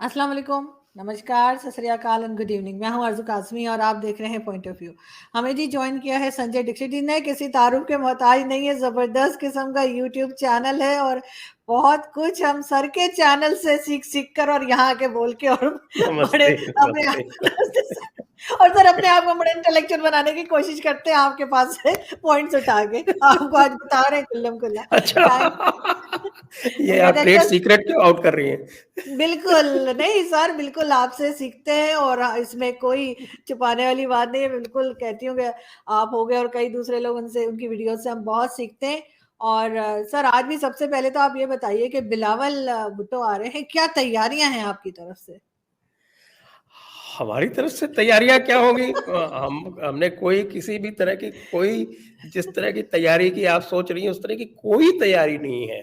अस्सलाम वालेकुम, नमस्कार, सत श्री अकाल एंड गुड इवनिंग। मैं हूं आरज़ू काज़मी और आप देख रहे हैं पॉइंट ऑफ व्यू। हमें जी जॉइन किया है संजय दीक्षित जी ने, किसी तारुफ के मोहताज नहीं है, ज़बरदस्त किस्म का यूट्यूब चैनल है और बहुत कुछ हम सर के चैनल से सीख कर और यहाँ आके बोल के और बड़े नमस्ते, अपने नमस्ते। और सर अपने आप को बड़े इंटेलेक्चुअल बनाने की कोशिश करते हैं आपके पास से पॉइंट्स उठा के। आपको आज बता रहे हैं कुल्लम कुल्ला। अच्छा, थैंक ये आप कहते हैं ट्रेड अच्छा सीक्रेट क्यों आउट कर रही हैं? बिल्कुल, नहीं सर बिल्कुल आपसे सीखते हैं और इसमें कोई छुपाने वाली बात नहीं है, बिल्कुल कहती हूँ कि आप हो गए और कई दूसरे लोग उनसे उनकी वीडियो से हम बहुत सीखते हैं। और सर आज भी सबसे पहले तो आप ये बताइए कि बिलावल भुट्टो आ रहे हैं, क्या तैयारियां हैं आपकी तरफ से? हमारी तरफ से तैयारियाँ क्या होंगी? हमने कोई किसी भी तरह की कोई जिस तरह की तैयारी की आप सोच रही हैं, उस तरह की कोई तैयारी नहीं है।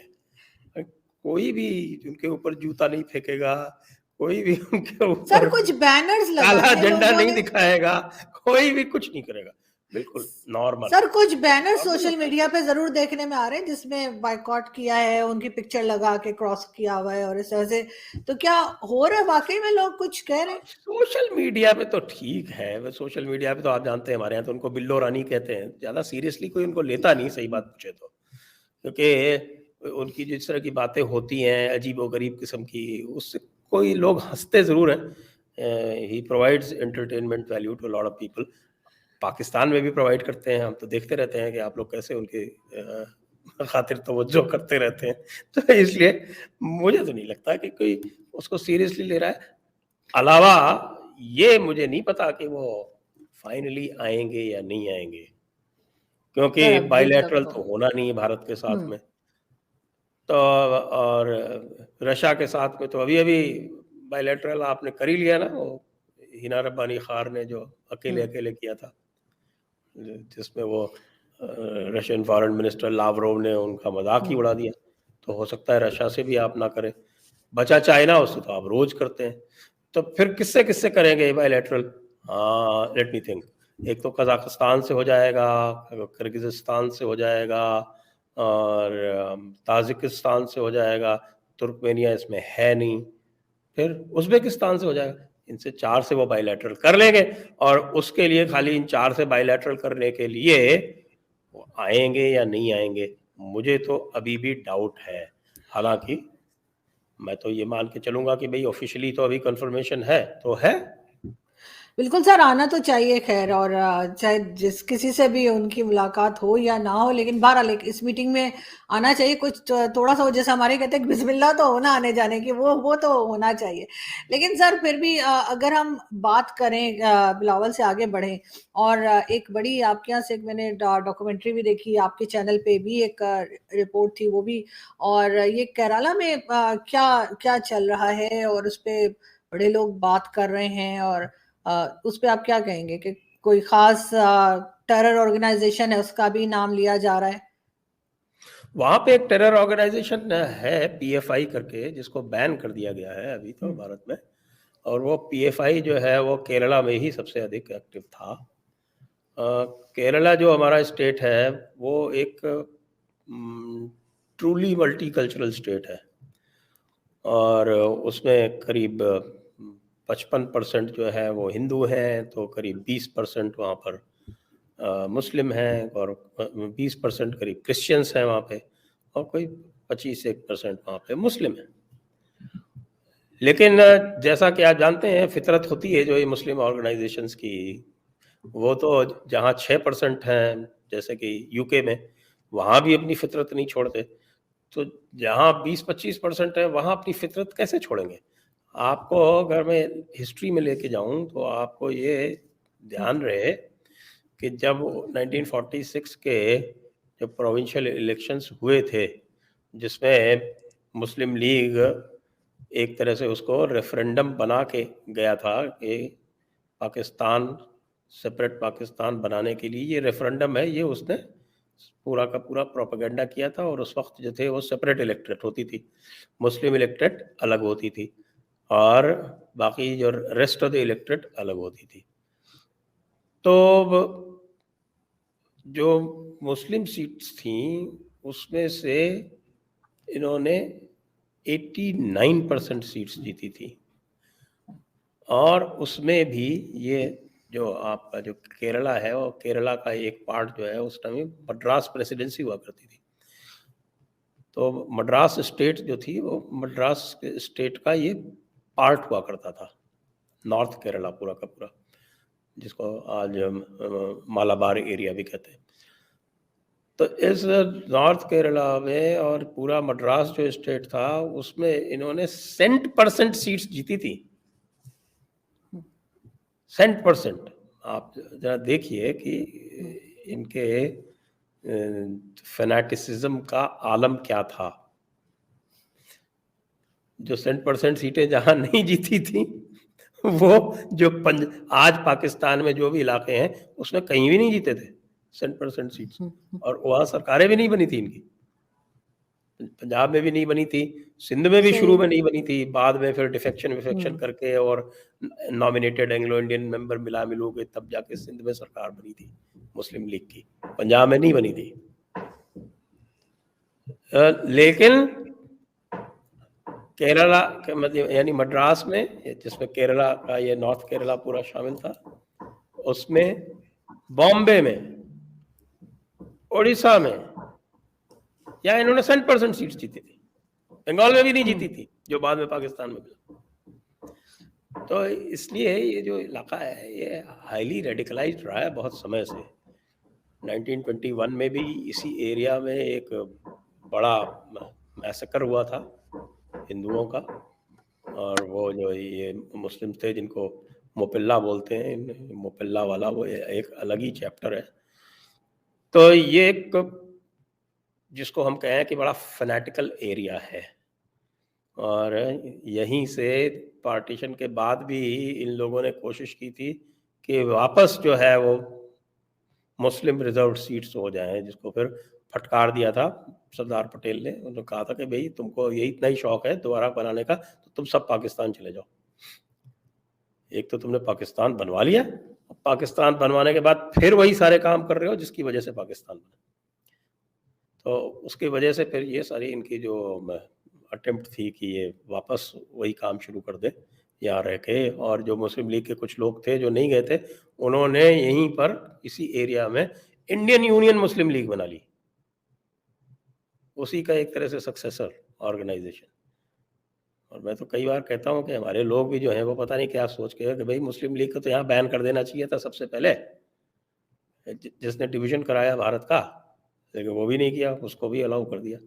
कोई भी उनके ऊपर जूता नहीं फेंकेगा, कोई भी उनके सर ऊपर कुछ बैनर्स लगाए काला हैं झंडा लोगों नहीं ने। दिखाएगा, कोई भी कुछ नहीं करेगा। बिल्कुल नॉर्मल, सर कुछ बैनर नॉर्मल सोशल होता है। मीडिया पे जरूर देखने में आ रहे हैं जिसमें बायकॉट किया है, उनकी पिक्चर लगा के क्रॉस किया हुआ है और इस तरह से। तो क्या हो रहा है वाकई में, लोग कुछ कह रहे हैं? सोशल मीडिया पे तो ठीक है, वो सोशल मीडिया पे तो आप जानते हैं हमारे यहाँ तो उनको बिल्लो रानी कहते हैं। ज़्यादा सीरियसली कोई उनको लेता नहीं, सही बात पूछे तो। क्योंकि उनकी जिस तरह की बातें होती हैं अजीब-ओ-गरीब किस्म की, उससे कोई लोग हँसते ज़रूर हैं। He provides entertainment value to a lot of people. Pakistan में भी प्रोवाइड करते हैं, हम तो देखते रहते हैं कि आप लोग कैसे उनके खातिर तवज्जो करते रहते हैं। तो इसलिए मुझे तो नहीं लगता कि कोई उसको सीरियसली ले रहा है। अलावा ये मुझे नहीं पता कि वो फाइनली आएँगे या नहीं आएँगे, सर क्योंकि अभी तक बायलैटरल तो तो होना नहीं है भारत के साथ हम्म में। तो और रशिया के साथ में तो अभी-अभी बायलैटरल आपने कर ही लिया ना, वो हिना रब्बानी ख़ार ने जो हम्म अकेले-अकेले किया था। जिसमें वो रशियन फॉरेन मिनिस्टर लावरोव ने उनका मज़ाक ही हम्म उड़ा दिया। तो हो सकता है रशिया से भी आप ना करें। बचा चाइना, उससे तो आप रोज़ करते हैं। तो फिर किससे-किससे करेंगे ये बायलैटरल? Let me think. एक तो कज़ाकिस्तान से हो जाएगा, किर्गिज़स्तान से हो जाएगा और ताजिकिस्तान से हो जाएगा, तुर्कमेनिया इसमें है नहीं। फिर उज़्बेकिस्तान से हो जाएगा। इनसे 4 से वो बायलैटरल कर लेंगे और उसके लिए खाली इन 4 से बायलैटरल करने के लिए वो आएँगे या नहीं आएँगे, मुझे तो अभी भी डाउट है। हालाँकि मैं तो ये मान के चलूँगा कि भई ऑफ़िशियली तो अभी कन्फर्मेशन है, तो है। बिल्कुल सर, आना तो चाहिए खैर। और चाहे जिस किसी से भी उनकी मुलाकात हो या ना हो, लेकिन बहरहाल इस मीटिंग में आना चाहिए। कुछ थोड़ा सा जैसे हमारे कहते हैं बिस्मिल्लाह तो होना आने जाने की, वो तो होना चाहिए। लेकिन सर फिर भी अगर हम बात करें, बिलावल से आगे बढ़ें और एक बड़ी आपके यहाँ से एक मैंने डॉक्यूमेंट्री भी देखी, आपके चैनल पे भी एक रिपोर्ट थी वो भी। और ये केरला में क्या क्या चल रहा है और उस पे बड़े लोग बात कर रहे हैं। और उस पे आप क्या कहेंगे कि कोई खास टेरर ऑर्गेनाइजेशन है उसका भी नाम लिया जा रहा है? वहाँ पे एक टेरर ऑर्गेनाइज़ेशन है पीएफआई करके, जिसको बैन कर दिया गया है अभी तो हम्म भारत में। और वो पीएफआई जो है वो केरला में ही सबसे अधिक एक्टिव था। अ, केरला जो हमारा स्टेट है वो एक ट्रूली मल्टीकल्चरल स्टेट है और उसमें करीब 55% जो है वो हिंदू हैं, तो करीब 20% वहाँ पर मुस्लिम हैं और 20% करीब क्रिश्चियंस हैं वहाँ पे और कोई 25-1% वहाँ पे मुस्लिम हैं। लेकिन जैसा कि आप जानते हैं फितरत होती है जो ये मुस्लिम ऑर्गेनाइजेशंस की, वो तो जहाँ 6% हैं जैसे कि यूके में, वहाँ भी अपनी फितरत नहीं छोड़ते। तो जहाँ 20-25% है वहाँ अपनी फितरत कैसे छोड़ेंगे? आपको अगर मैं हिस्ट्री में लेके जाऊँ तो आपको ये हम्म ध्यान रहे कि जब 1946 के जब प्रोविंशियल इलेक्शंस हुए थे, जिसमें मुस्लिम लीग एक तरह से उसको रेफरेंडम बना के गया था कि पाकिस्तान सेपरेट पाकिस्तान बनाने के लिए ये रेफरेंडम है, ये उसने पूरा का पूरा प्रोपेगेंडा किया था और उस वक़्त जो थे वो सेपरेट इलेक्टोरेट होती थी। मुस्लिम इलेक्टोरेट अलग होती थी और बाकी जो रेस्ट ऑफ द इलेक्टोरेट अलग होती थी। तो ब जो मुस्लिम सीट्स थीं, उसमें से इन्होंने 89% सीट्स जीती थी। और उसमें भी ये जो आपका जो केरला है, और केरला का एक पार्ट जो है उस टाइम मद्रास प्रेसिडेंसी हुआ करती थी। तो मद्रास स्टेट जो थी वो मद्रास स्टेट का ये पार्ट हुआ करता था, नॉर्थ केरला पूरा का पूरा, जिसको आज हम मालाबार एरिया भी कहते हैं। तो इस नॉर्थ केरला में और पूरा मद्रास जो स्टेट था उसमें इन्होंने 100% सीट्स जीती थी। 100%। आप जरा देखिए कि इनके फैनेटिसिज्म का आलम क्या था। जो 100% सीटें जहां नहीं जीती थी वो जो आज पाकिस्तान में जो भी इलाके हैं उसमें कहीं भी नहीं जीते थे 100% सीट्स, और वहां सरकारें भी नहीं बनी थी इनकी। पंजाब में भी नहीं बनी थी, सिंध में भी शुरू में नहीं बनी थी, बाद में फिर डिफेक्शन विफेक्शन करके और नॉमिनेटेड एंग्लो इंडियन मेंबर मिलू के तब जाके सिंध में सरकार बनी थी मुस्लिम लीग की, पंजाब में नहीं बनी थी। लेकिन केरला मतलब यानी मद्रास में, जिसमें केरला का ये नॉर्थ केरला पूरा शामिल था, उसमें बॉम्बे में, उड़ीसा में, या इन्होंने 100% सीट्स जीती थी। बंगाल में भी नहीं जीती थी जो बाद में पाकिस्तान में मिला। तो इसलिए ये जो इलाका है ये हाईली रेडिकलाइज्ड रहा है बहुत समय से। 1921 में भी इसी एरिया में एक बड़ा मैसेकर हुआ था हिंदुओं का, और वो जो ये मुस्लिम थे जिनको मोपिल्ला बोलते हैं, मोपिल्ला वाला वो एक अलग ही चैप्टर है। तो ये एक जिसको हम कहें कि बड़ा फैनेटिकल एरिया है, और यहीं से पार्टीशन के बाद भी इन लोगों ने कोशिश की थी कि वापस जो है वो मुस्लिम रिजर्व सीट्स हो जाएं, जिसको फिर फटकार दिया था सरदार पटेल ने। उन्होंने कहा था कि भाई तुमको यही इतना ही शौक है दोबारा बनाने का तो तुम सब पाकिस्तान चले जाओ। एक तो तुमने पाकिस्तान बनवा लिया, पाकिस्तान बनवाने के बाद फिर वही सारे काम कर रहे हो जिसकी वजह से पाकिस्तान बना। तो उसकी वजह से फिर ये सारी इनकी जो अटेम्प्ट थी कि ये वापस वही काम शुरू कर दे यहाँ रह के, और जो मुस्लिम लीग के कुछ लोग थे जो नहीं गए थे उन्होंने यहीं पर इसी एरिया में इंडियन यूनियन मुस्लिम लीग बना ली, उसी का एक तरह से सक्सेसर ऑर्गेनाइजेशन। और मैं तो कई बार कहता हूँ कि हमारे लोग भी जो हैं वो पता नहीं क्या सोच के कि भाई मुस्लिम लीग को तो यहाँ बैन कर देना चाहिए था सबसे पहले, जिसने डिवीजन कराया भारत का, लेकिन वो भी नहीं किया, उसको भी अलाउ कर दिया।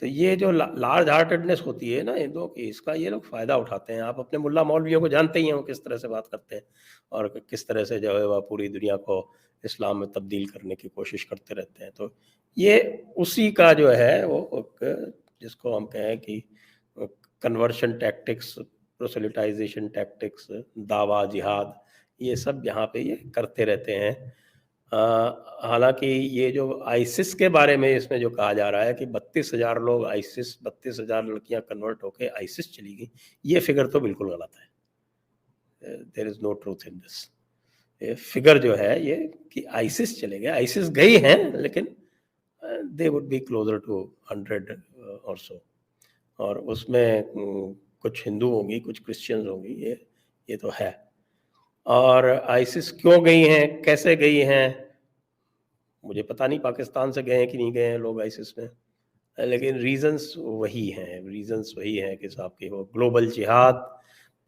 तो ये जो लार्ज हार्टेडनेस होती है ना हिंदुओं की, इसका ये लोग फ़ायदा उठाते हैं। आप अपने मुल्ला मौलवियों को जानते ही हैं वो किस तरह से बात करते हैं और किस तरह से जो है वह पूरी दुनिया को इस्लाम में तब्दील करने की कोशिश करते रहते हैं। तो ये उसी का जो है वो जिसको हम कहें कि कन्वर्शन टैक्टिक्स, प्रोसेलिटाइजेशन टैक्टिक्स, दावा, जिहाद, ये सब यहाँ पे ये करते रहते हैं। हालांकि ये जो आईसिस के बारे में इसमें जो कहा जा रहा है कि 32,000 लोग आईसिस, 32,000 लड़कियां कन्वर्ट होके आईसिस चली गई, ये फिगर तो बिल्कुल गलत है। There is no truth in this. ये फिगर जो है ये कि आईसिस चले गए, आईसिस गई हैं लेकिन they would be closer to 100 or सो, और उसमें कुछ हिंदू होंगी, कुछ क्रिश्चियंस होंगी, ये तो है। और आईसिस क्यों गई हैं, कैसे गई हैं, मुझे पता नहीं पाकिस्तान से गए हैं कि नहीं गए हैं लोग आईसिस में, लेकिन रीजंस वही हैं कि साहब की वो ग्लोबल जिहाद,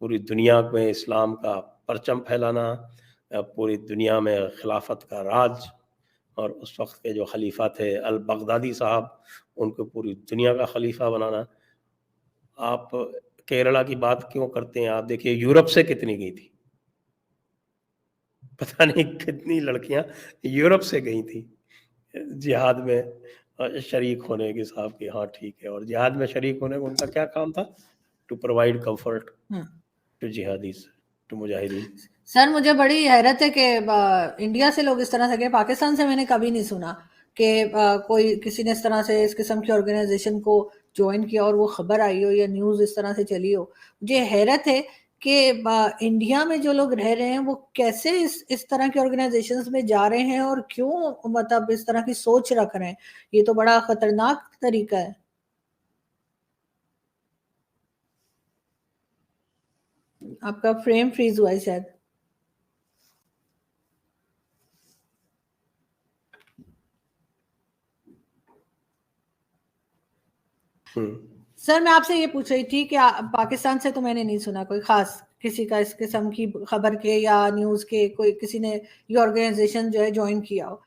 पूरी दुनिया में इस्लाम का परचम फैलाना, पूरी दुनिया में खिलाफत का राज, और उस वक्त के जो खलीफा थे अल बगदादी साहब, उनको पूरी दुनिया का खलीफा बनाना। आप केरला की बात क्यों करते हैं, आप देखिए यूरोप से कितनी गई थी, पता नहीं कितनी लड़कियां यूरोप से गई थी जिहाद में शरीक होने के साहब की। हाँ ठीक है, और जिहाद में शरीक होने का उनका क्या काम था? टू प्रोवाइड कंफर्ट टू जिहादीज, टू मुजाहिदीन। सर मुझे बड़ी हैरत है कि इंडिया से लोग इस तरह से गए, पाकिस्तान से मैंने कभी नहीं सुना कि कोई किसी ने इस तरह से इस किस्म की ऑर्गेनाइजेशन को ज्वाइन किया और वो खबर आई हो या न्यूज़ इस तरह से चली हो। मुझे हैरत है कि इंडिया में जो लोग रह रहे हैं वो कैसे इस तरह की ऑर्गेनाइजेशंस में जा रहे हैं और क्यों मतलब इस तरह की सोच रख रहे हैं। ये तो बड़ा खतरनाक तरीका है। आपका फ्रेम फ्रीज हुआ है शायद। सर मैं आपसे ये पूछ रही थी कि पाकिस्तान से तो मैंने नहीं सुना कोई खास किसी का इस किस्म की खबर के या न्यूज़ के, कोई किसी ने ये ऑर्गेनाइजेशन जो है ज्वाइन किया हो।